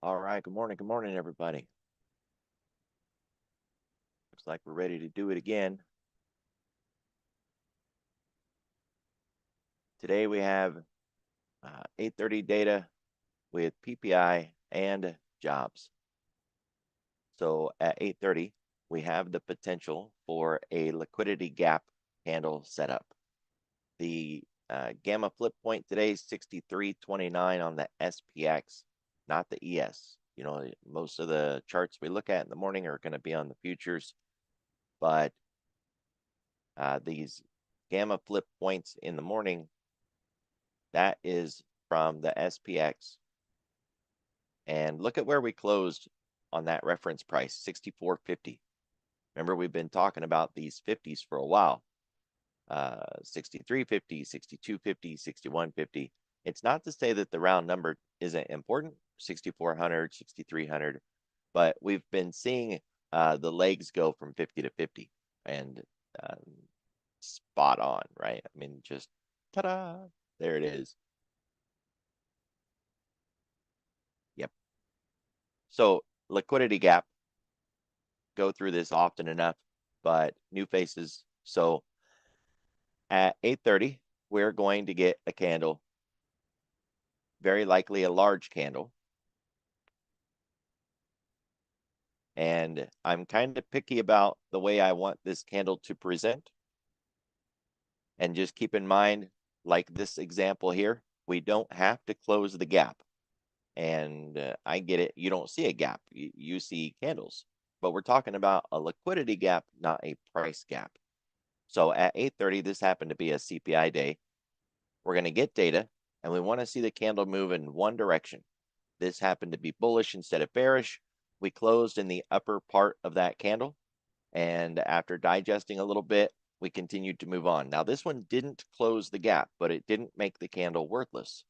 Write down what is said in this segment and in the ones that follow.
All right, good morning, everybody. Looks like we're ready to do it again. Today we have 8:30 data with PPI and jobs. So at 8:30, we have the potential for a liquidity gap candle setup. The gamma flip point today is 63.29 on the SPX, not the ES. You know, most of the charts we look at in the morning are going to be on the futures, but these gamma flip points in the morning, that is from the SPX. And look at where we closed on that reference price, 64.50. Remember, we've been talking about these 50s for a while. 63.50, 62.50, 61.50. It's not to say that the round number isn't important, 6,400, 6,300, but we've been seeing the legs go from 50 to 50 and spot on, right? I mean, just ta-da, there it is. Yep. So liquidity gap, go through this often enough, but new faces. So at 8:30, we're going to get a candle, very likely a large candle. And I'm kind of picky about the way I want this candle to present. And just keep in mind, like this example here, we don't have to close the gap. And I get it. You don't see a gap. You see candles. But we're talking about a liquidity gap, not a price gap. So at 8:30, this happened to be a CPI day. We're going to get data, and we want to see the candle move in one direction. This happened to be bullish instead of bearish. We closed in the upper part of that candle, and after digesting a little bit, we continued to move on. Now, this one didn't close the gap, but it didn't make the candle worthless.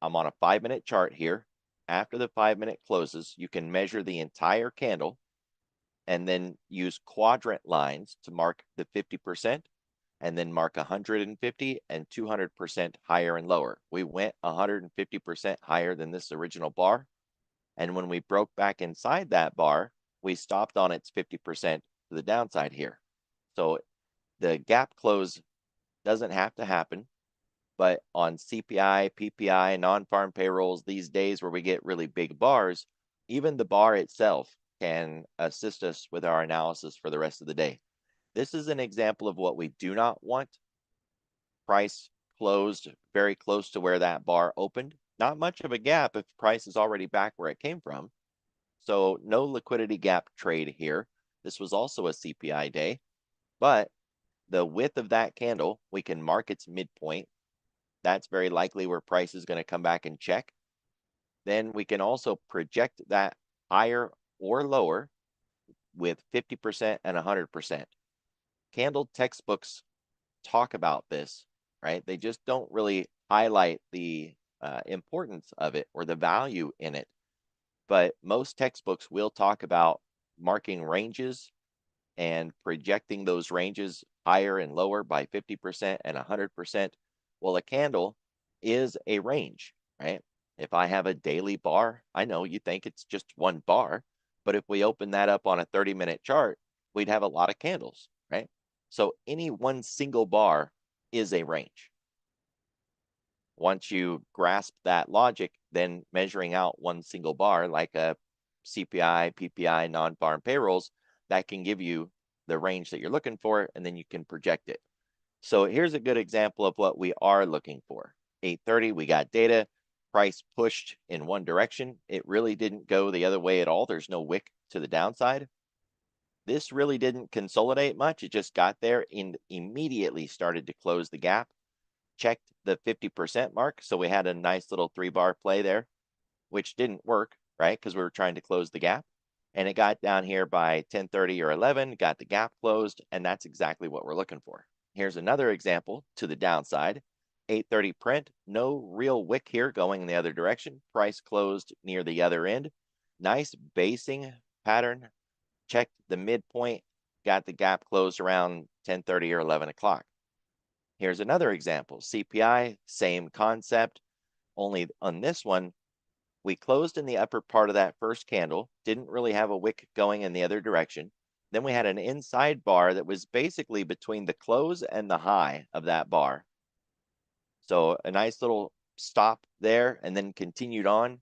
I'm on a 5-minute chart here. After the 5-minute closes, you can measure the entire candle and then use quadrant lines to mark the 50%, and then mark 150 and 200% higher and lower. We went 150% higher than this original bar. And when we broke back inside that bar, we stopped on its 50% to the downside here. So the gap close doesn't have to happen, but on CPI, PPI, non-farm payrolls, these days where we get really big bars, even the bar itself can assist us with our analysis for the rest of the day. This is an example of what we do not want. Price closed very close to where that bar opened. Not much of a gap if price is already back where it came from. So no liquidity gap trade here. This was also a CPI day, but the width of that candle, we can mark its midpoint. That's very likely where price is going to come back and check. Then we can also project that higher or lower with 50% and 100%. Candle textbooks talk about this, right? They just don't really highlight the importance of it or the value in it. But most textbooks will talk about marking ranges and projecting those ranges higher and lower by 50% and 100%. Well, a candle is a range, right? If I have a daily bar, I know you think it's just one bar, but if we open that up on a 30-minute chart, we'd have a lot of candles, right? So any one single bar is a range. Once you grasp that logic, then measuring out one single bar like a CPI, PPI, non-farm payrolls, that can give you the range that you're looking for, and then you can project it. So here's a good example of what we are looking for. 8:30, we got data. Price pushed in one direction. It really didn't go the other way at all. There's no wick to the downside. This really didn't consolidate much. It just got there and immediately started to close the gap. Checked the 50% mark. So we had a nice little 3-bar play there, which didn't work, right? Because we were trying to close the gap. And it got down here by 10:30 or 11, got the gap closed, and that's exactly what we're looking for. Here's another example to the downside. 8:30 print, no real wick here going in the other direction. Price closed near the other end. Nice basing pattern. Checked the midpoint, got the gap closed around 10:30 or 11 o'clock. Here's another example. CPI, same concept, only on this one, we closed in the upper part of that first candle, didn't really have a wick going in the other direction. Then we had an inside bar that was basically between the close and the high of that bar. So a nice little stop there and then continued on,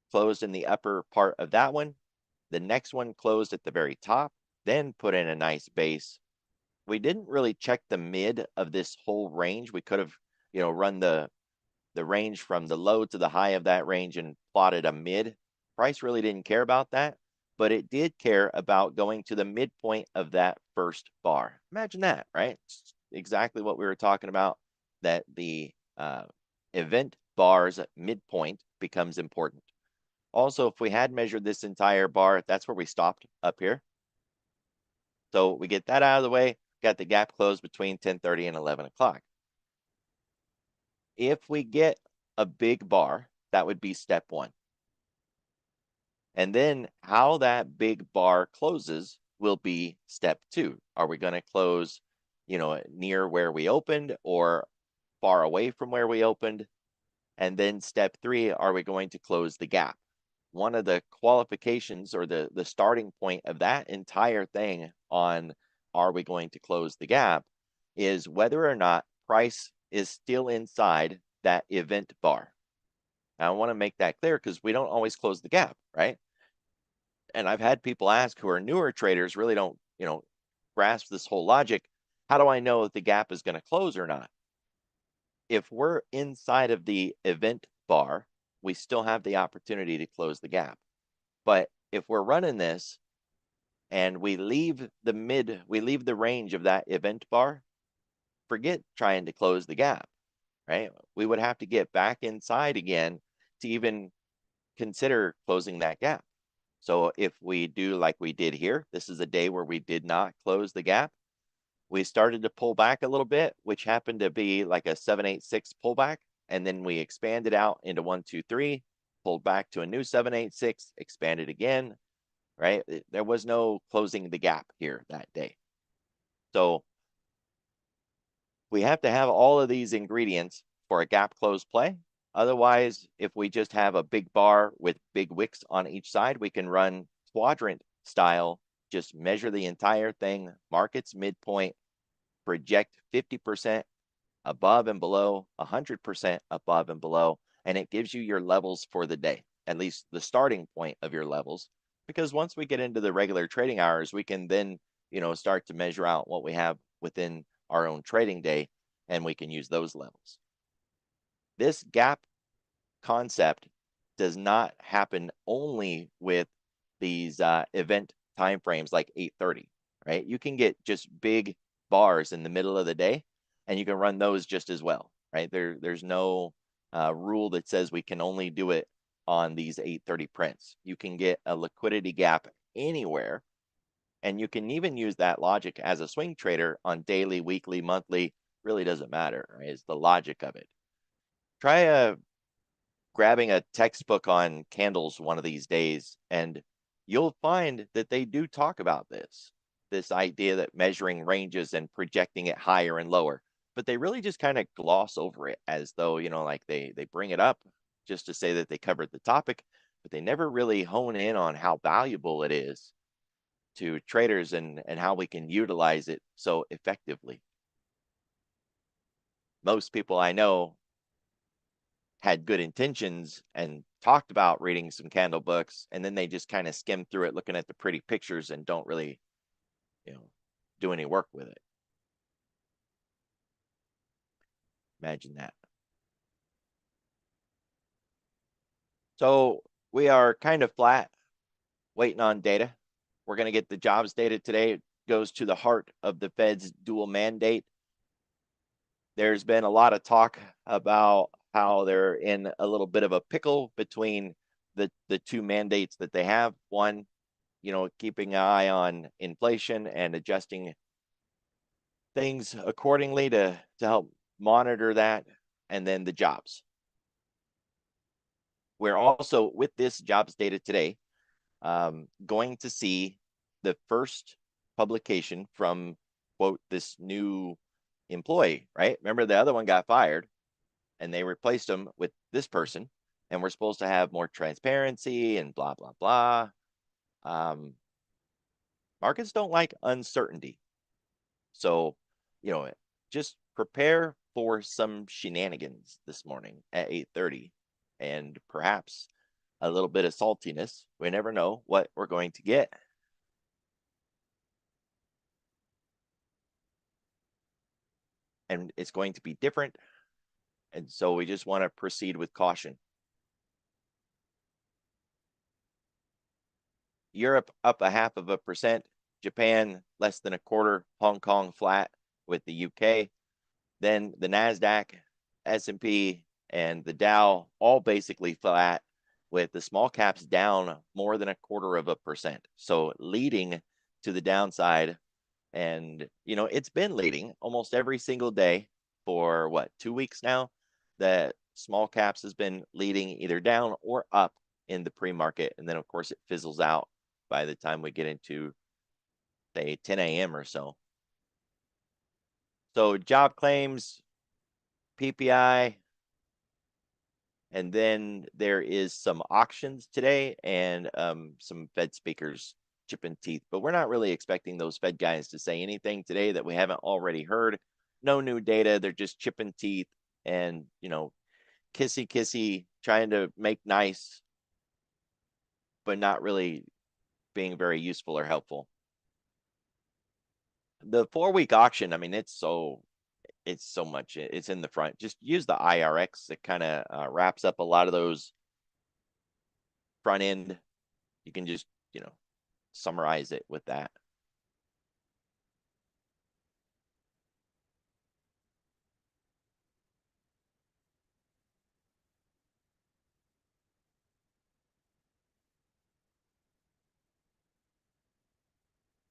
closed in the upper part of that one. The next one closed at the very top, then put in a nice base. We didn't really check the mid of this whole range. We could have, run the range from the low to the high of that range and plotted a mid. Price really didn't care about that, but it did care about going to the midpoint of that first bar. Imagine that, right? It's exactly what we were talking about, that the event bar's midpoint becomes important. Also, if we had measured this entire bar, that's where we stopped up here. So we get that out of the way, got the gap closed between 10:30 and 11 o'clock. If we get a big bar, that would be step one. And then how that big bar closes will be step two. Are we going to close, near where we opened or far away from where we opened? And then step three, are we going to close the gap? One of the qualifications or the starting point of that entire thing on are we going to close the gap is whether or not price is still inside that event bar. Now, I want to make that clear because we don't always close the gap, right? And I've had people ask who are newer traders, really don't, grasp this whole logic. How do I know if the gap is going to close or not? If we're inside of the event bar, we still have the opportunity to close the gap. But if we're running this and we leave the range of that event bar, forget trying to close the gap, right? We would have to get back inside again to even consider closing that gap. So if we do like we did here, this is a day where we did not close the gap. We started to pull back a little bit, which happened to be like a 786 pullback. And then we expanded out into 1, 2, 3, pulled back to a new 786, expanded again, right? There was no closing the gap here that day. So we have to have all of these ingredients for a gap close play. Otherwise, if we just have a big bar with big wicks on each side, we can run quadrant style, just measure the entire thing, mark its midpoint, project 50% above and below, 100% above and below, and it gives you your levels for the day, at least the starting point of your levels. Because once we get into the regular trading hours, we can then, start to measure out what we have within our own trading day, and we can use those levels. This gap concept does not happen only with these event timeframes like 8:30, right? You can get just big bars in the middle of the day, and you can run those just as well, right? There's no rule that says we can only do it on these 8:30 prints. You can get a liquidity gap anywhere, and you can even use that logic as a swing trader on daily, weekly, monthly. Really doesn't matter, right? It's the logic of it. Try grabbing a textbook on candles one of these days, and you'll find that they do talk about this idea that measuring ranges and projecting it higher and lower, but they really just kind of gloss over it as though, like they bring it up just to say that they covered the topic, but they never really hone in on how valuable it is to traders and how we can utilize it so effectively. Most people I know had good intentions and talked about reading some candle books, and then they just kind of skim through it looking at the pretty pictures and don't really, do any work with it. Imagine that. So we are kind of flat, waiting on data. We're going to get the jobs data today. It goes to the heart of the Fed's dual mandate. There's been a lot of talk about how they're in a little bit of a pickle between the two mandates that they have. One, keeping an eye on inflation and adjusting things accordingly to help monitor that, and then the jobs. We're also, with this jobs data today, going to see the first publication from, quote, this new employee, right? Remember, the other one got fired and they replaced him with this person. and we're supposed to have more transparency and blah, blah, blah. Markets don't like uncertainty. So, just prepare for some shenanigans this morning at 8:30 and perhaps a little bit of saltiness. We never know what we're going to get. And it's going to be different. And so we just want to proceed with caution. Europe up 0.5%, Japan less than a quarter, Hong Kong flat with the UK. Then the NASDAQ, S&P, and the Dow all basically flat, with the small caps down more than 0.25%. So leading to the downside. And, it's been leading almost every single day for 2 weeks now. That small caps has been leading either down or up in the pre-market. And then, of course, it fizzles out by the time we get into, say, 10 a.m. or so. So job claims, PPI, and then there is some auctions today and some Fed speakers chipping teeth. But we're not really expecting those Fed guys to say anything today that we haven't already heard. No new data. They're just chipping teeth and, kissy, trying to make nice, but not really being very useful or helpful. The 4-week auction, I mean, it's so much. It's in the front. Just use the IRX. It kind of wraps up a lot of those front end. You can just, summarize it with that.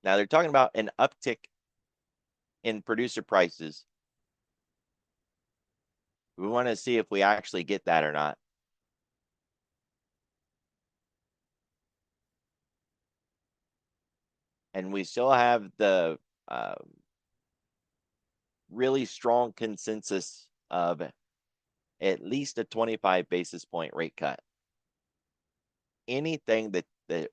Now they're talking about an uptick in producer prices. We want to see if we actually get that or not. And we still have the really strong consensus of at least a 25 basis point rate cut. Anything that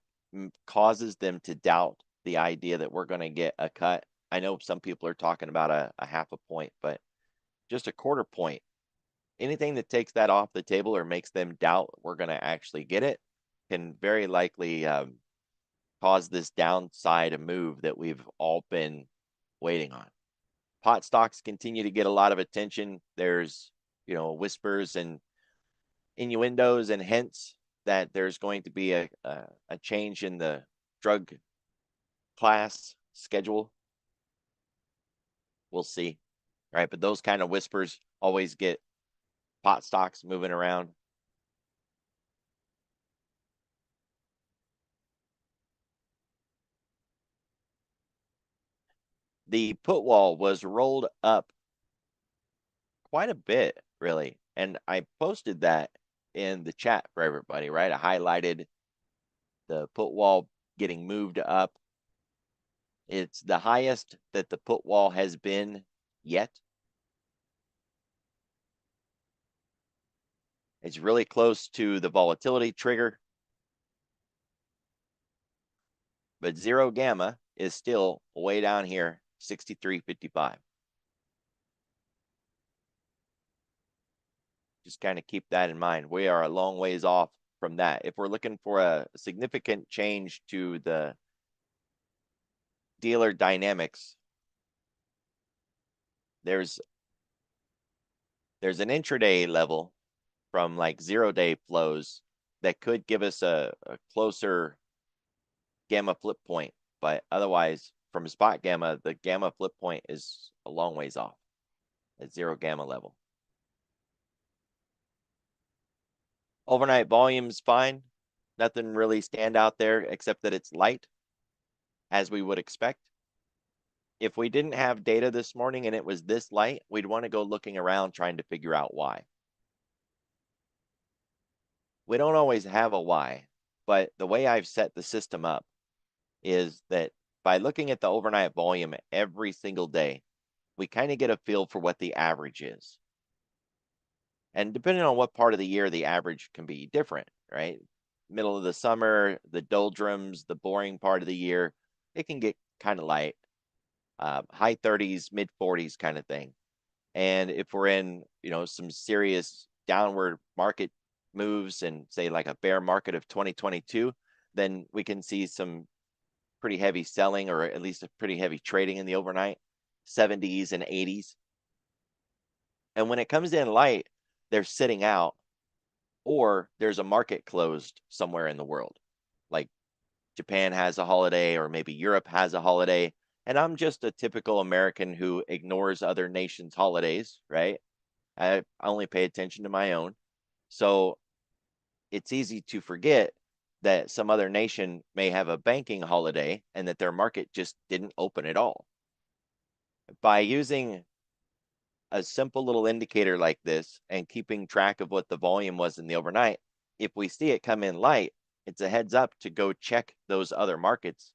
causes them to doubt the idea that we're going to get a cut. I know some people are talking about a 0.5 point, but just a 1/4 point. Anything that takes that off the table or makes them doubt we're going to actually get it can very likely cause this downside move that we've all been waiting on. Pot stocks continue to get a lot of attention. There's, whispers and innuendos and hints that there's going to be a change in the drug class schedule. We'll see. Right. But those kind of whispers always get pot stocks moving around. The put wall was rolled up quite a bit, really. And I posted that in the chat for everybody, right? I highlighted the put wall getting moved up. It's the highest that the put wall has been yet. It's really close to the volatility trigger. But zero gamma is still way down here, 63.55. Just kind of keep that in mind. We are a long ways off from that. If we're looking for a significant change to the dealer dynamics, there's an intraday level from like 0-day flows that could give us a closer gamma flip point. But otherwise, from spot gamma, the gamma flip point is a long ways off at 0 gamma level. Overnight volume's fine. Nothing really stand out there except that it's light, as we would expect. If we didn't have data this morning and it was this light, we'd want to go looking around trying to figure out why. We don't always have a why, but the way I've set the system up is that by looking at the overnight volume every single day, we kind of get a feel for what the average is. And depending on what part of the year, the average can be different, right? Middle of the summer, the doldrums, the boring part of the year, it can get kind of light, high 30s, mid 40s kind of thing. And if we're in, some serious downward market moves and say like a bear market of 2022, then we can see some pretty heavy selling or at least a pretty heavy trading in the overnight 70s and 80s. And when it comes in light, they're sitting out or there's a market closed somewhere in the world. Like Japan has a holiday or maybe Europe has a holiday. And I'm just a typical American who ignores other nations' holidays, right? I only pay attention to my own. So it's easy to forget that some other nation may have a banking holiday and that their market just didn't open at all. By using a simple little indicator like this and keeping track of what the volume was in the overnight, if we see it come in light, it's a heads up to go check those other markets.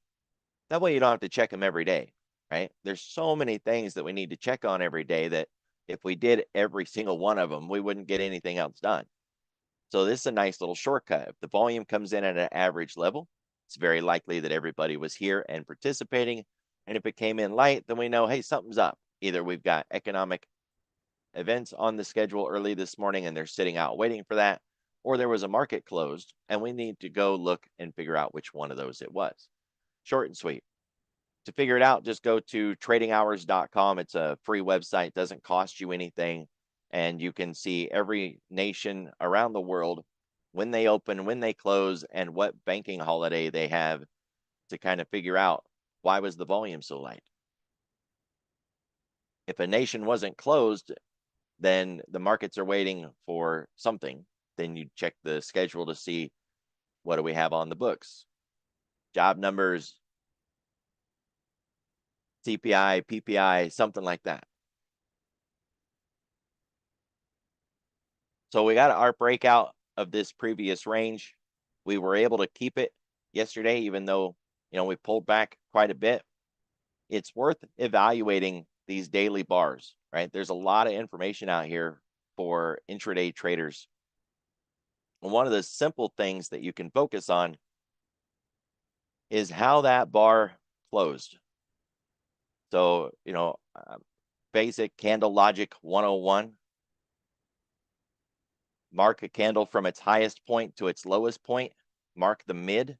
That way you don't have to check them every day, right? There's so many things that we need to check on every day that if we did every single one of them, we wouldn't get anything else done. So this is a nice little shortcut. If the volume comes in at an average level, it's very likely that everybody was here and participating. And if it came in light, then we know, hey, something's up. Either we've got economic events on the schedule early this morning and they're sitting out waiting for that, or there was a market closed and we need to go look and figure out which one of those it was. Short and sweet. To figure it out, just go to tradinghours.com. It's a free website, doesn't cost you anything. And you can see every nation around the world, when they open, when they close, and what banking holiday they have to kind of figure out why was the volume so light. If a nation wasn't closed, then the markets are waiting for something. Then you check the schedule to see what do we have on the books. Job numbers, CPI, PPI, something like that. So we got our breakout of this previous range. We were able to keep it yesterday, even though, we pulled back quite a bit. It's worth evaluating these daily bars, right? There's a lot of information out here for intraday traders. And one of the simple things that you can focus on is how that bar closed. So, basic candle logic 101. Mark a candle from its highest point to its lowest point, mark the mid,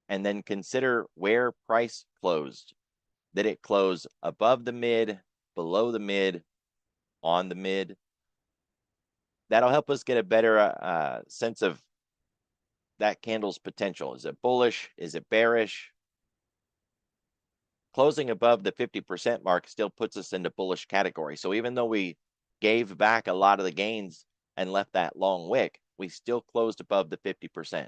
and then consider where price closed. Did it close above the mid, below the mid, on the mid? That'll help us get a better sense of that candle's potential. Is it bullish? Is it bearish? Closing above the 50% mark still puts us into bullish category. So even though we gave back a lot of the gains and left that long wick, we still closed above the 50%.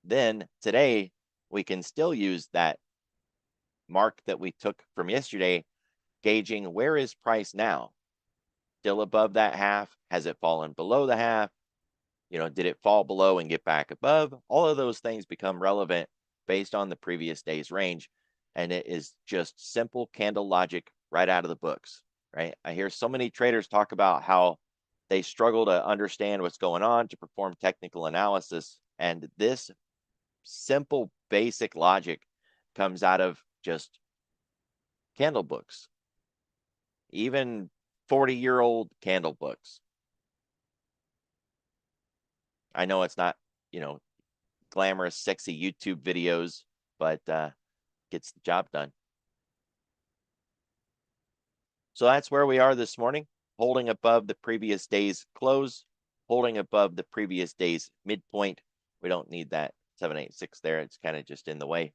Then today, we can still use that mark that we took from yesterday, gauging where is price now? Still above that half? Has it fallen below the half? Did it fall below and get back above? All of those things become relevant based on the previous day's range. And it is just simple candle logic right out of the books, right? I hear so many traders talk about how they struggle to understand what's going on to perform technical analysis. And this simple, basic logic comes out of just candle books, even 40-year-old candle books. I know it's not, glamorous, sexy YouTube videos, but gets the job done. So that's where we are this morning, holding above the previous day's close, holding above the previous day's midpoint. We don't need that 786 there. It's kind of just in the way.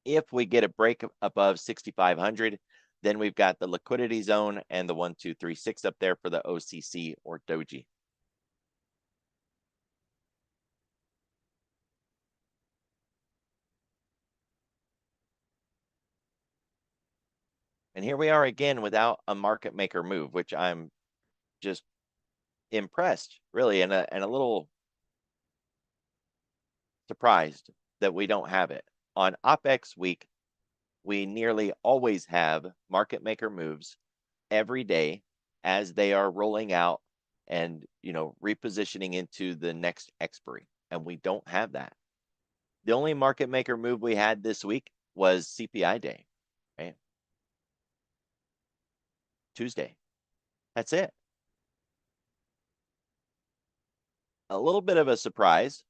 If we get a break above 6,500, then we've got the liquidity zone and the 1, 2, 3, 6 up there for the OCC or Doji. And here we are again without a market maker move, which I'm just impressed, really, and a little surprised that we don't have it. On OPEX week, we nearly always have market maker moves every day as they are rolling out and, repositioning into the next expiry. And we don't have that. The only market maker move we had this week was CPI day, right? Tuesday. That's it. A little bit of a surprise.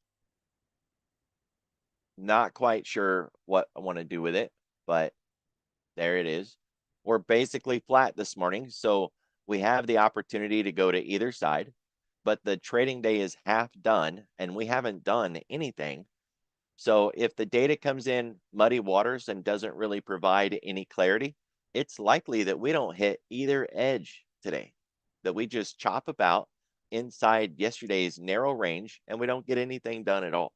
Not quite sure what I want to do with it, but there it is. We're basically flat this morning, so we have the opportunity to go to either side, but the trading day is half done and we haven't done anything. So if the data comes in muddy waters and doesn't really provide any clarity, it's likely that we don't hit either edge today, that we just chop about inside yesterday's narrow range and we don't get anything done at all.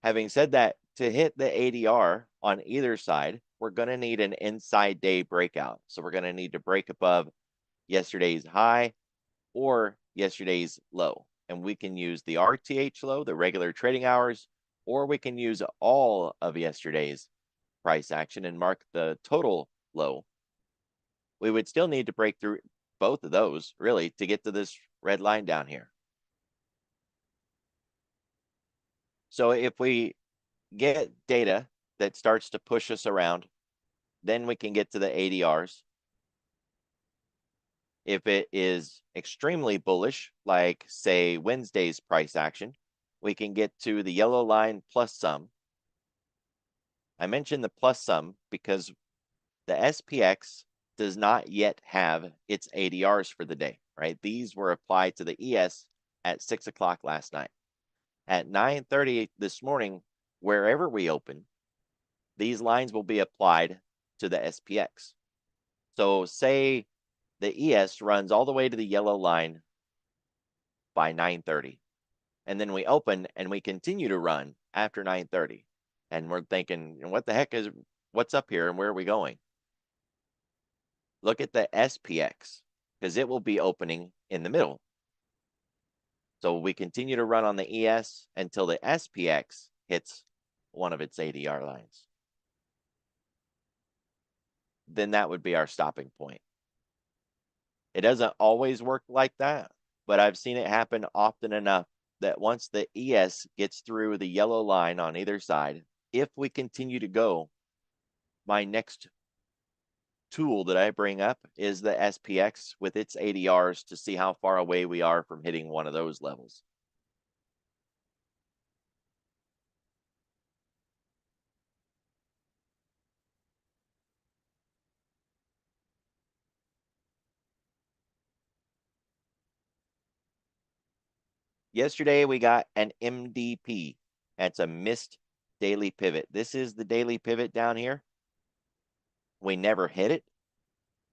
Having said that, to hit the ADR on either side, we're going to need an inside day breakout. So we're going to need to break above yesterday's high or yesterday's low. And we can use the RTH low, the regular trading hours, or we can use all of yesterday's price action and mark the total low. We would still need to break through both of those, really, to get to this red line down here. So if we get data that starts to push us around, then we can get to the ADRs. If it is extremely bullish, like say Wednesday's price action, we can get to the yellow line plus some. I mentioned the plus some because the SPX does not yet have its ADRs for the day, right? These were applied to the ES at 6 o'clock last night. At 9:30 this morning, wherever we open, these lines will be applied to the SPX. So say the ES runs all the way to the yellow line by 9:30. And then we open and we continue to run after 9:30. And we're thinking, what the heck is, what's up here and where are we going? Look at the SPX because it will be opening in the middle. So we continue to run on the ES until the SPX hits one of its ADR lines. Then that would be our stopping point. It doesn't always work like that, but I've seen it happen often enough that once the ES gets through the yellow line on either side, if we continue to go, my next tool that I bring up is the SPX with its ADRs to see how far away we are from hitting one of those levels. Yesterday, we got an MDP. That's a missed daily pivot. This is the daily pivot down here. We never hit it,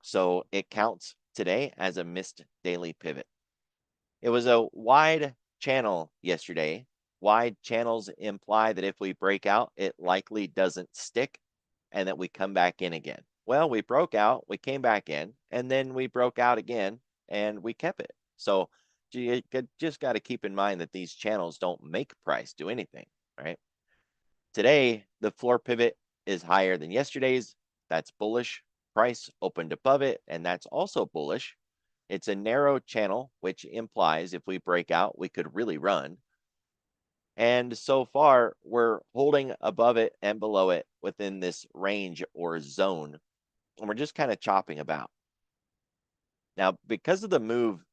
so it counts today as a missed daily pivot. It was a wide channel yesterday. Wide channels imply that if we break out, it likely doesn't stick and that we come back in again. Well, we broke out, we came back in, and then we broke out again and we kept it. So you just got to keep in mind that these channels don't make price do anything, right? Today, the floor pivot is higher than yesterday's. That's bullish. Price opened above it, and that's also bullish. It's a narrow channel, which implies if we break out, we could really run. And so far, we're holding above it and below it within this range or zone. And we're just kind of chopping about. Now, because of the move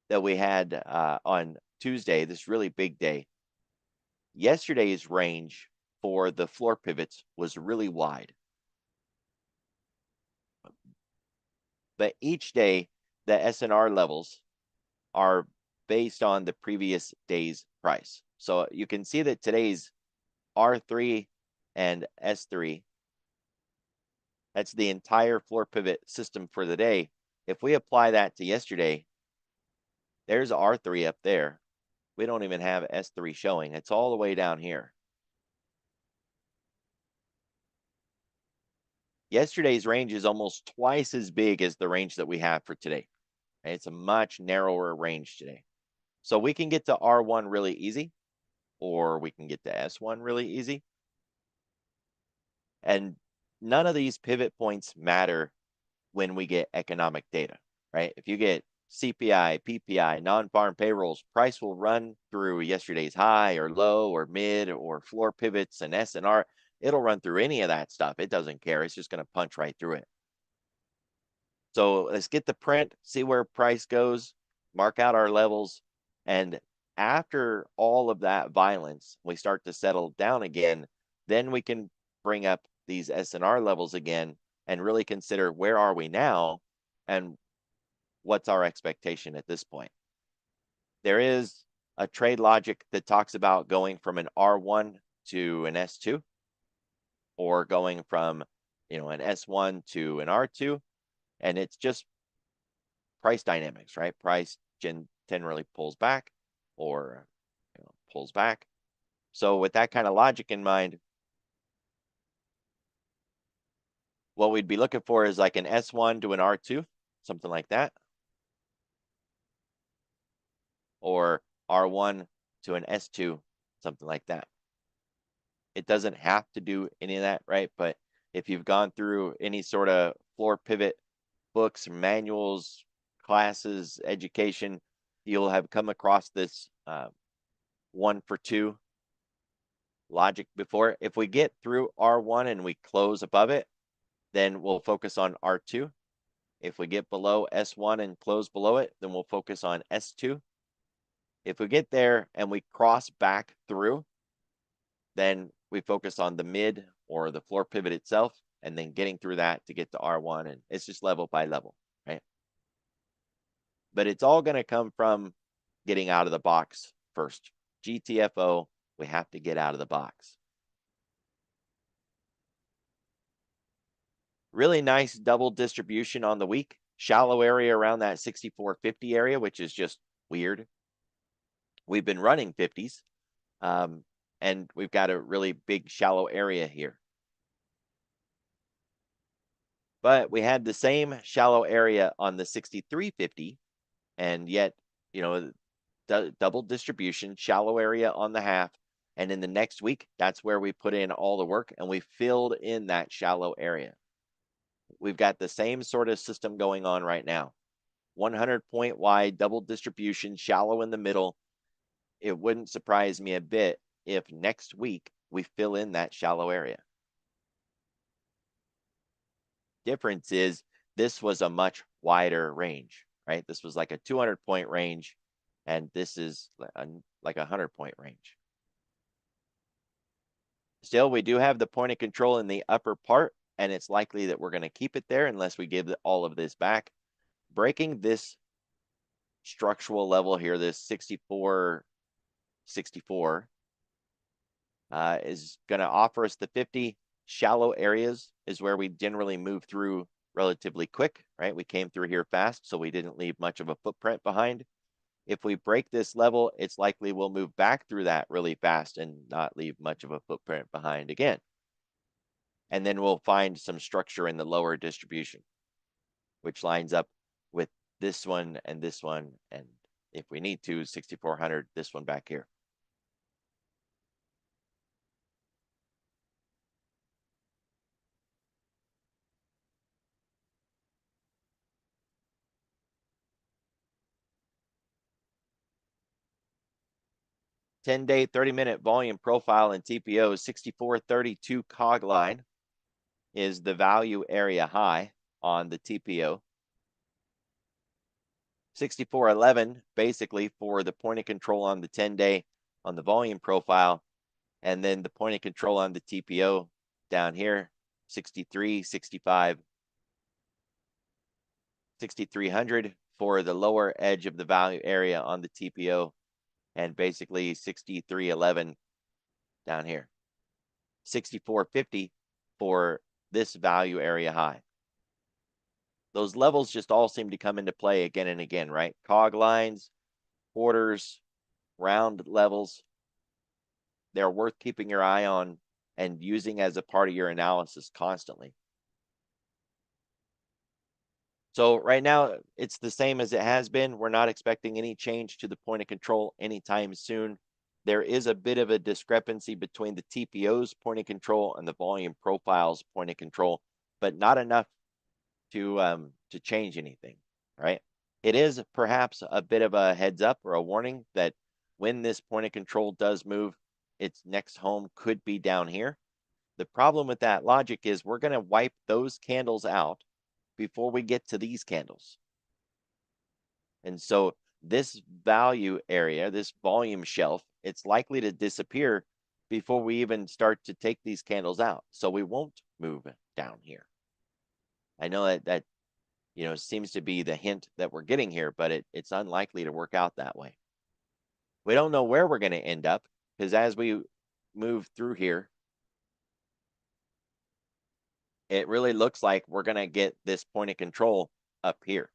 that we had on Tuesday, this really big day, yesterday's range for the floor pivots was really wide. But each day, the SNR levels are based on the previous day's price. So you can see that today's R3 and S3, that's the entire floor pivot system for the day. If we apply that to yesterday, there's R3 up there. We don't even have S3 showing. It's all the way down here. Yesterday's range is almost twice as big as the range that we have for today. It's a much narrower range today. So we can get to R1 really easy, or we can get to S1 really easy. And none of these pivot points matter when we get economic data, right? If you get CPI, PPI, non-farm payrolls, price will run through yesterday's high or low or mid or floor pivots and S&R. It'll run through any of that stuff. It doesn't care. It's just going to punch right through it. So let's get the print, see where price goes, mark out our levels. And after all of that violence, we start to settle down again, then we can bring up these S&R levels again and really consider where are we now and what's our expectation at this point. There is a trade logic that talks about going from an R1 to an S2 or going from, an S1 to an R2. And it's just price dynamics, right? Price generally pulls back or pulls back. So with that kind of logic in mind, what we'd be looking for is like an S1 to an R2, something like that. Or R1 to an S2, something like that. It doesn't have to do any of that, right? But if you've gone through any sort of floor pivot books, manuals, classes, education, you'll have come across this 1 for 2 logic before. If we get through R1 and we close above it, then we'll focus on R2. If we get below S1 and close below it, then we'll focus on S2. If we get there and we cross back through, then we focus on the mid or the floor pivot itself, and then getting through that to get to R1. And it's just level by level, right? But it's all going to come from getting out of the box first. GTFO, we have to get out of the box. Really nice double distribution on the week. Shallow area around that 64.50 area, which is just weird. We've been running 50s, and we've got a really big shallow area here. But we had the same shallow area on the 63.50, and yet, double distribution, shallow area on the half. And in the next week, that's where we put in all the work and we filled in that shallow area. We've got the same sort of system going on right now. 100-point wide, double distribution, shallow in the middle. It wouldn't surprise me a bit if next week we fill in that shallow area. Difference is this was a much wider range, right? This was like a 200-point range, and this is like a 100-point range. Still, we do have the point of control in the upper part, and it's likely that we're going to keep it there unless we give all of this back. Breaking this structural level here, this 64.64, is going to offer us the 50. Shallow areas is where we generally move through relatively quick, right? We came through here fast, so we didn't leave much of a footprint behind. If we break this level, it's likely we'll move back through that really fast and not leave much of a footprint behind again. And then we'll find some structure in the lower distribution, which lines up with this one, and if we need to, 6,400, this one back here. Ten-day, 30-minute volume profile in TPO 6432 cog line is the value area high on the TPO. 6411 basically for the point of control on the 10-day on the volume profile, and then the point of control on the TPO down here, 63, 65, 6300 for the lower edge of the value area on the TPO, and basically 6311 down here. 6450 for this value area high. Those levels just all seem to come into play again and again, right? Cog lines, orders, round levels. They're worth keeping your eye on and using as a part of your analysis constantly. So right now, it's the same as it has been. We're not expecting any change to the point of control anytime soon. There is a bit of a discrepancy between the TPO's point of control and the volume profile's point of control, but not enough to change anything. right? It is perhaps a bit of a heads up or a warning that when this point of control does move, its next home could be down here. The problem with that logic is we're going to wipe those candles out before we get to these candles. And so this value area, this volume shelf, it's likely to disappear before we even start to take these candles out. So we won't move down here. I know that seems to be the hint that we're getting here, but it's unlikely to work out that way. We don't know where we're going to end up because as we move through here, it really looks like we're going to get this point of control up here.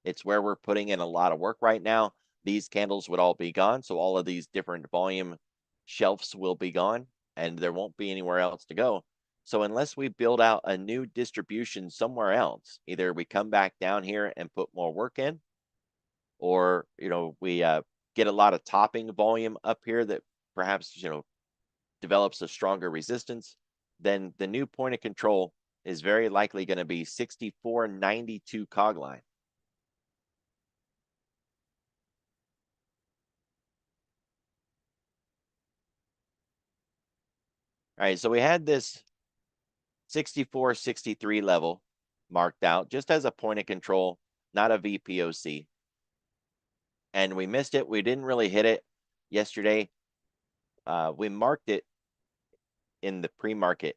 It's where we're putting in a lot of work right now. These candles would all be gone. So all of these different volume shelves will be gone and there won't be anywhere else to go. So unless we build out a new distribution somewhere else, either we come back down here and put more work in, or, we get a lot of topping volume up here that perhaps, develops a stronger resistance, then the new point of control is very likely going to be 64.92 cog line. All right, so we had this 64.63 level marked out just as a point of control, not a VPOC. And we missed it. We didn't really hit it yesterday. We marked it in the pre-market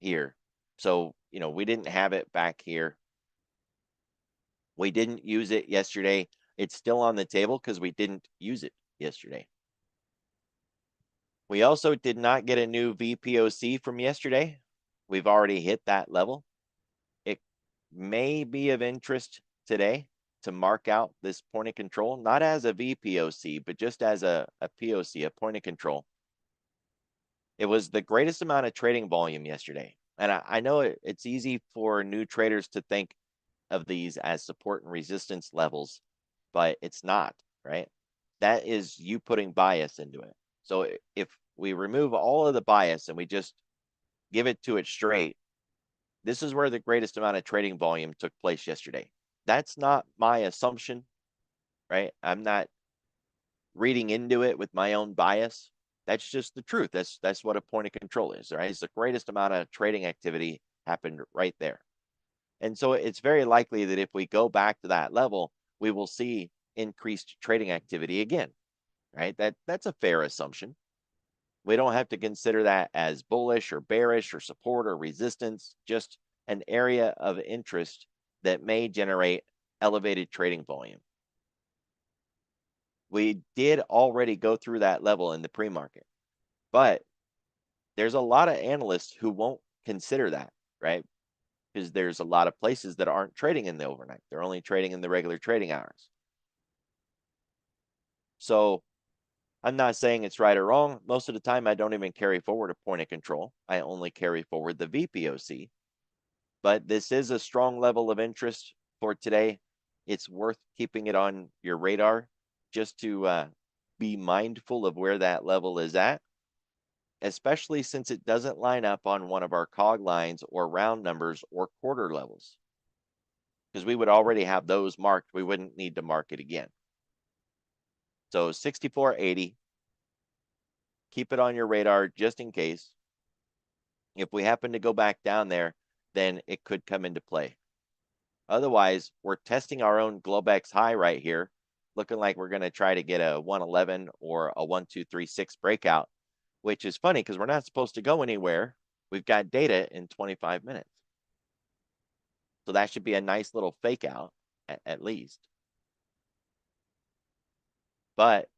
here. So, we didn't have it back here. We didn't use it yesterday. It's still on the table because we didn't use it yesterday. We also did not get a new VPOC from yesterday. We've already hit that level. It may be of interest today to mark out this point of control, not as a VPOC, but just as a POC, a point of control. It was the greatest amount of trading volume yesterday. And I know it's easy for new traders to think of these as support and resistance levels, but it's not, right? That is you putting bias into it. So if we remove all of the bias and we just give it to it straight, this is where the greatest amount of trading volume took place yesterday. That's not my assumption, right? I'm not reading into it with my own bias. That's just the truth. That's what a point of control is, right? It's the greatest amount of trading activity happened right there. And so it's very likely that if we go back to that level, we will see increased trading activity again, right? That's a fair assumption. We don't have to consider that as bullish or bearish or support or resistance, just an area of interest that may generate elevated trading volume. We did already go through that level in the pre-market, but there's a lot of analysts who won't consider that, right? Because there's a lot of places that aren't trading in the overnight. They're only trading in the regular trading hours. So I'm not saying it's right or wrong. Most of the time, I don't even carry forward a point of control. I only carry forward the VPOC. But this is a strong level of interest for today. It's worth keeping it on your radar just to be mindful of where that level is at, especially since it doesn't line up on one of our cog lines or round numbers or quarter levels. Because we would already have those marked. We wouldn't need to mark it again. So 64.80, keep it on your radar just in case. If we happen to go back down there, then it could come into play. Otherwise, we're testing our own Globex high right here, looking like we're going to try to get a 111 or a 1236 breakout, which is funny because we're not supposed to go anywhere. We've got data in 25 minutes. So that should be a nice little fake out at least. But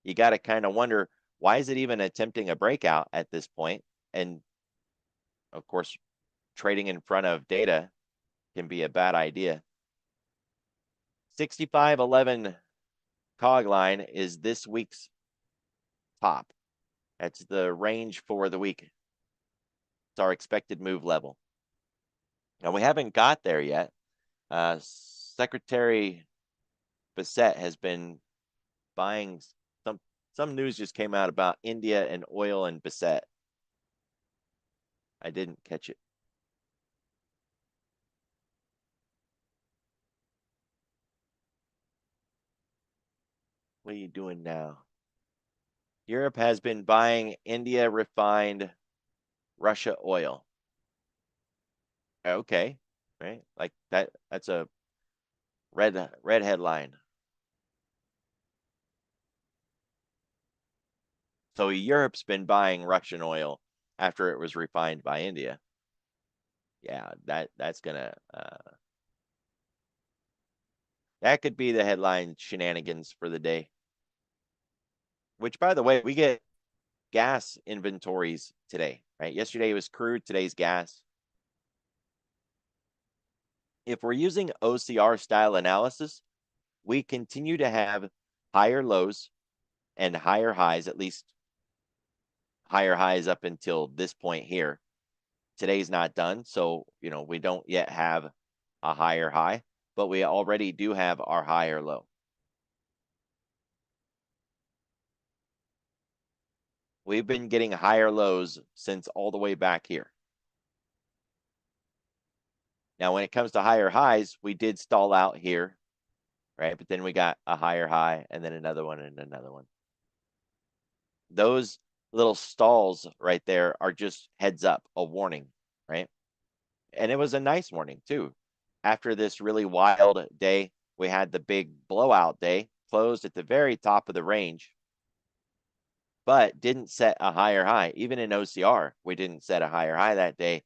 you got to kind of wonder, why is it even attempting a breakout at this point? And of course, trading in front of data can be a bad idea. 65.11 cog line is this week's top. That's the range for the week. It's our expected move level. Now, we haven't got there yet. Secretary Bissett has been buying some news just came out about India and oil and Bissett. I didn't catch it. What are you doing now? Europe has been buying India refined Russia oil. Okay, right? Like that's a red headline. So Europe's been buying Russian oil after it was refined by India. Yeah, that's gonna that could be the headline shenanigans for the day. Which, by the way, we get gas inventories today, right? Yesterday was crude, today's gas. If we're using OCR style analysis, we continue to have higher lows and higher highs, at least higher highs up until this point here. Today's not done, so we don't yet have a higher high, but we already do have our higher low. We've been getting higher lows since all the way back here. Now, when it comes to higher highs, we did stall out here, right? But then we got a higher high and then another one and another one. Those little stalls right there are just heads up, a warning, right? And it was a nice warning too. After this really wild day, we had the big blowout day, closed at the very top of the range, but didn't set a higher high. Even in OCR, we didn't set a higher high that day.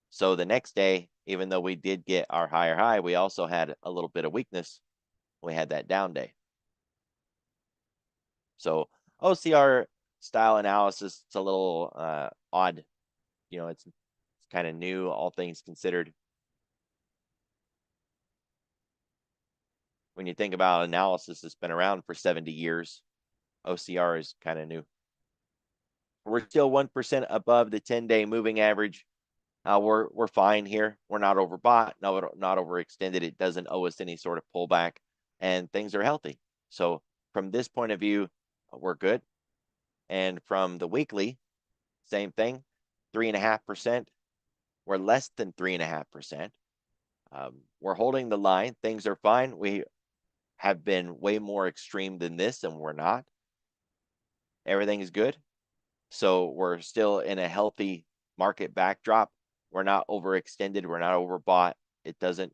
So the next day, even though we did get our higher high, we also had a little bit of weakness. We had that down day. So OCR style analysis, it's a little odd. It's kind of new, all things considered. When you think about analysis that's been around for 70 years, OCR is kind of new. We're still 1% above the 10-day moving average. We're fine here. We're not overbought, no, not overextended. It doesn't owe us any sort of pullback, and things are healthy. So from this point of view, we're good. And from the weekly, same thing, 3.5%. We're less than 3.5%. We're holding the line. Things are fine. We have been way more extreme than this, and we're not. Everything is good. So we're still in a healthy market backdrop. We're not overextended. We're not overbought. It doesn't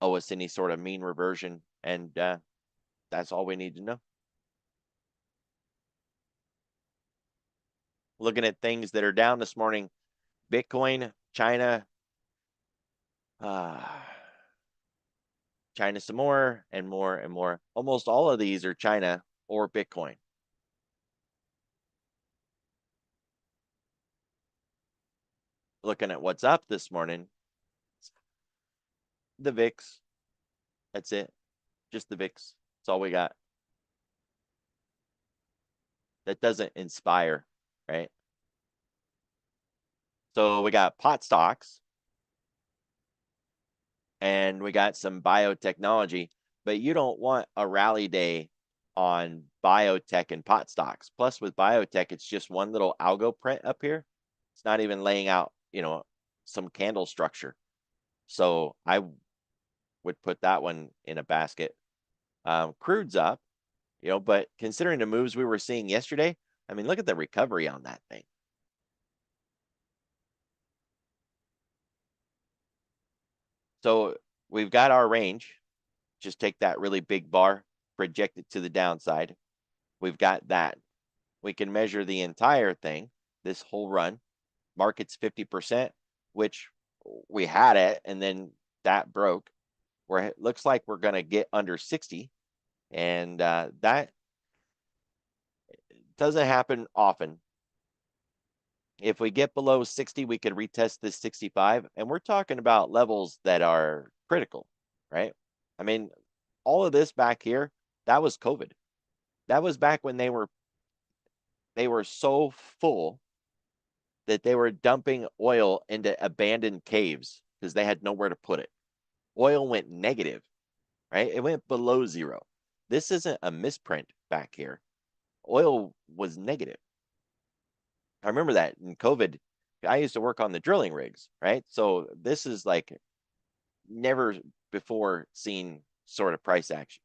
owe us any sort of mean reversion. And that's all we need to know. Looking at things that are down this morning, Bitcoin, China, China some more and more and more. Almost all of these are China or Bitcoin. Looking at what's up this morning, the VIX. That's it. Just the VIX. That's all we got. That doesn't inspire, right? So we got pot stocks and we got some biotechnology, but you don't want a rally day on biotech and pot stocks. Plus, with biotech, it's just one little algo print up here. It's not even laying out, some candle structure. So I would put that one in a basket. Crude's up, but considering the moves we were seeing yesterday, I mean, look at the recovery on that thing. So we've got our range. Just take that really big bar, project it to the downside. We've got that. We can measure the entire thing, this whole run. Market's 50%, which we had it, and then that broke. Where it looks like we're going to get under 60, and that doesn't happen often. If we get below 60, we could retest this 65, and we're talking about levels that are critical, right? I mean, all of this back here, that was COVID. That was back when they were so full that they were dumping oil into abandoned caves because they had nowhere to put it. Oil went negative, right? It went below zero. This isn't a misprint back here. Oil was negative. I remember that in COVID. I used to work on the drilling rigs, right? So this is like never before seen sort of price action.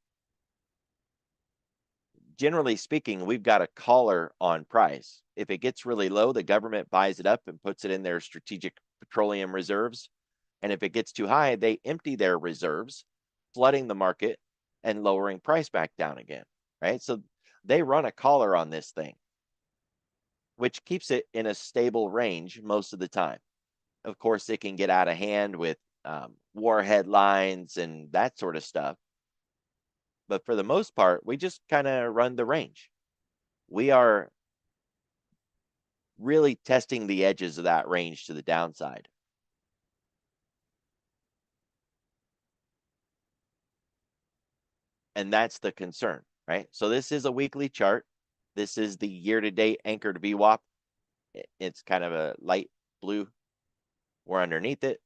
generally speaking, we've got a collar on price. If it gets really low, the government buys it up and puts it in their strategic petroleum reserves. And if it gets too high, they empty their reserves, flooding the market and lowering price back down again, right? So they run a collar on this thing, which keeps it in a stable range most of the time. Of course, it can get out of hand with war headlines and that sort of stuff. But for the most part, we just kind of run the range. We are really testing the edges of that range to the downside. And that's the concern, right? So this is a weekly chart. This is the year-to-date anchored VWAP. It's kind of a light blue. We're underneath it.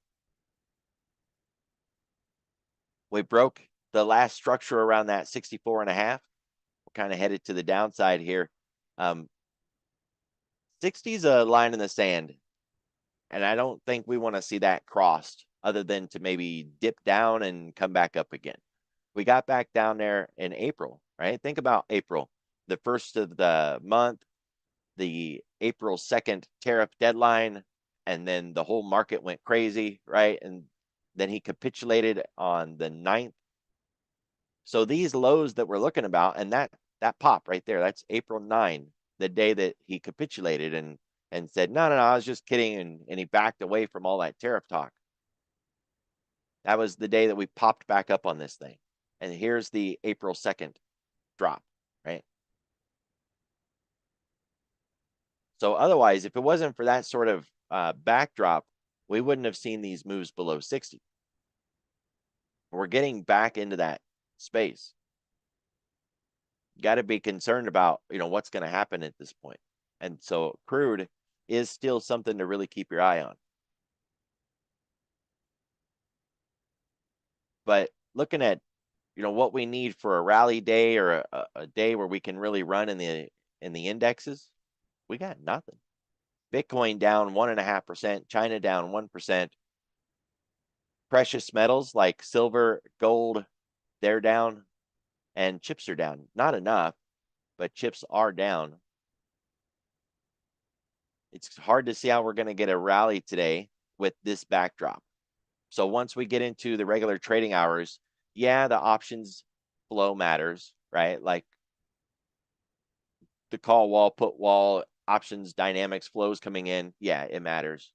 We broke the last structure around that 64.5. We're kind of headed to the downside here. 60 is a line in the sand, and I don't think we want to see that crossed other than to maybe dip down and come back up again. We got back down there in April, right? Think about April, the first of the month, the April 2nd tariff deadline, and then the whole market went crazy, right? And then he capitulated on the 9th. So these lows that we're looking about, and that pop right there, that's April 9, the day that he capitulated and said, no, I was just kidding, and he backed away from all that tariff talk. That was the day that we popped back up on this thing. And here's the April 2nd drop, right? So otherwise, if it wasn't for that sort of backdrop, we wouldn't have seen these moves below 60. We're getting back into that space. Got to be concerned about, what's going to happen at this point. And so crude is still something to really keep your eye on. But looking at, what we need for a rally day or a day where we can really run in the indexes, we got nothing. Bitcoin down 1.5%, China down 1%. Precious metals like silver, gold, they're down, and chips are down. Not enough, but chips are down. It's hard to see how we're going to get a rally today with this backdrop. So once we get into the regular trading hours, yeah, the options flow matters, right? Like the call wall, put wall, options, dynamics, flows coming in. Yeah, it matters.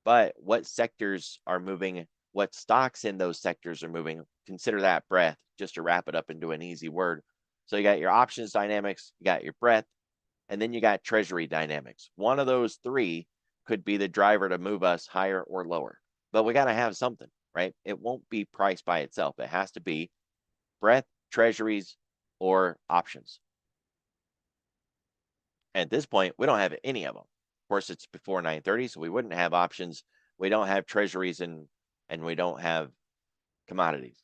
But what sectors are moving, what stocks in those sectors are moving, consider that breadth, just to wrap it up into an easy word. So you got your options dynamics, you got your breadth, and then you got treasury dynamics. One of those three could be the driver to move us higher or lower. But we got to have something, right? It won't be priced by itself. It has to be breadth, treasuries, or options. At this point, we don't have any of them. Of course, it's before 9:30, so we wouldn't have options. We don't have treasuries, and we don't have commodities.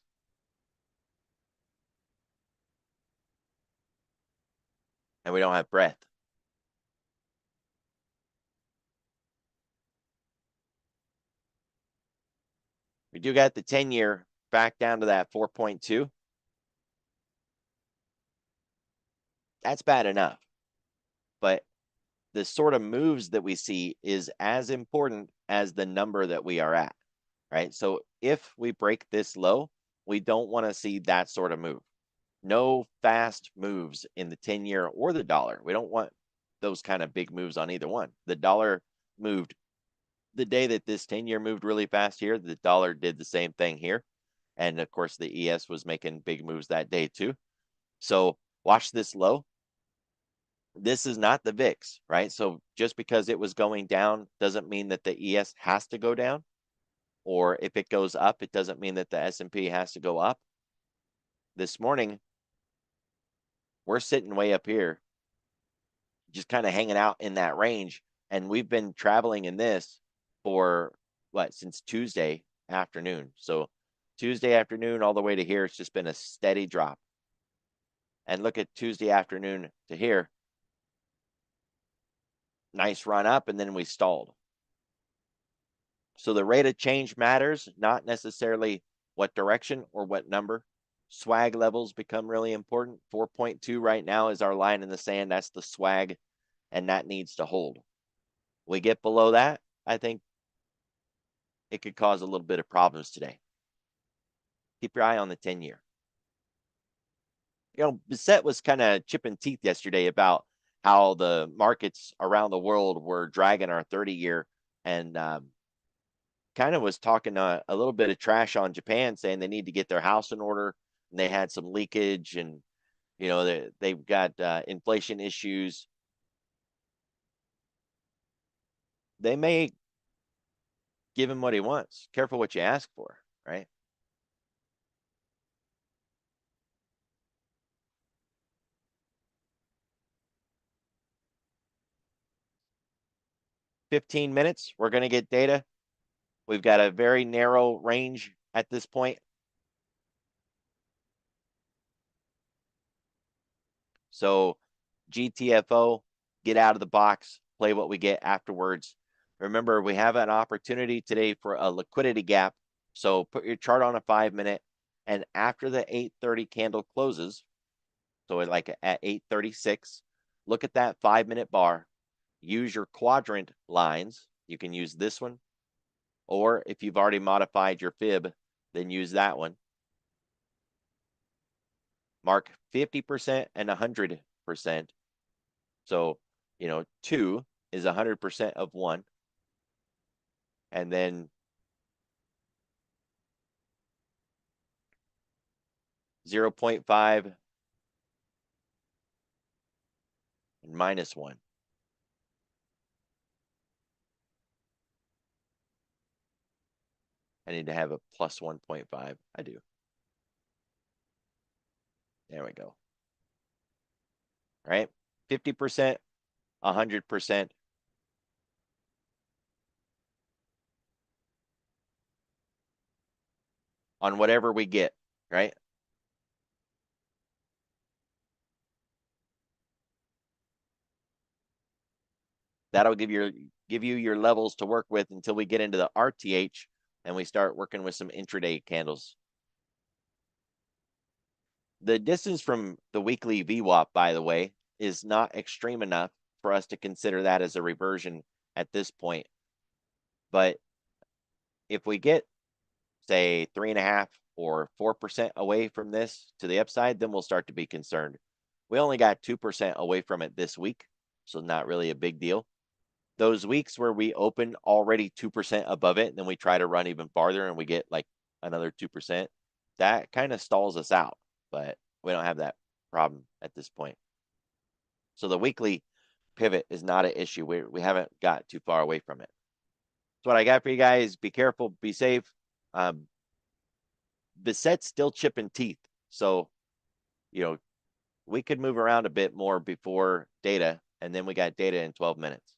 And we don't have breadth. We do got the 10-year back down to that 4.2. That's bad enough. But the sort of moves that we see is as important as the number that we are at, right? So if we break this low, we don't want to see that sort of move. No fast moves in the 10-year or the dollar. We don't want those kind of big moves on either one. The dollar moved the day that this 10-year moved really fast here. The dollar did the same thing here. And of course, the ES was making big moves that day too. So watch this low. This is not the VIX, right? So just because it was going down doesn't mean that the ES has to go down. Or if it goes up, it doesn't mean that the S&P has to go up. This morning, we're sitting way up here, just kind of hanging out in that range. And we've been traveling in this for since Tuesday afternoon. So Tuesday afternoon all the way to here, it's just been a steady drop. And look at Tuesday afternoon to here. Nice run up, and then we stalled. So the rate of change matters, not necessarily what direction or what number. swag levels become really important. 4.2 right now is our line in the sand. That's the swag, and that needs to hold. We get below that, I think it could cause a little bit of problems today. Keep your eye on the 10-year. Bissett was kind of chipping teeth yesterday about how the markets around the world were dragging our 30-year, and kind of was talking a little bit of trash on Japan, saying they need to get their house in order, and they had some leakage, and they've got inflation issues. They may give him what he wants. Careful what you ask for, right? "15 minutes, we're going to get data. We've got a very narrow range at this point. So GTFO, get out of the box, play what we get afterwards. Remember, we have an opportunity today for a liquidity gap. So put your chart on a 5-minute, and after the 8:30 candle closes, so like at 8:36, look at that 5-minute bar. Use your quadrant lines. You can use this one, or if you've already modified your fib, then use that one. Mark 50% and 100%. So, 2 is 100% of 1. And then 0.5 and -1. I need to have a plus 1.5. I do. There we go. All right. 50%, 100%. On whatever we get, right? That'll give you your levels to work with until we get into the RTH and we start working with some intraday candles. The distance from the weekly VWAP, by the way, is not extreme enough for us to consider that as a reversion at this point. But if we get, say, 3.5 or 4% away from this to the upside, then we'll start to be concerned. We only got 2% away from it this week, so not really a big deal. Those weeks where we open already 2% above it, and then we try to run even farther and we get like another 2%, that kind of stalls us out, but we don't have that problem at this point. So the weekly pivot is not an issue. We haven't got too far away from it. That's what I got for you guys. Be careful, be safe. Bissett's still chipping teeth. So, we could move around a bit more before data, and then we got data in 12 minutes.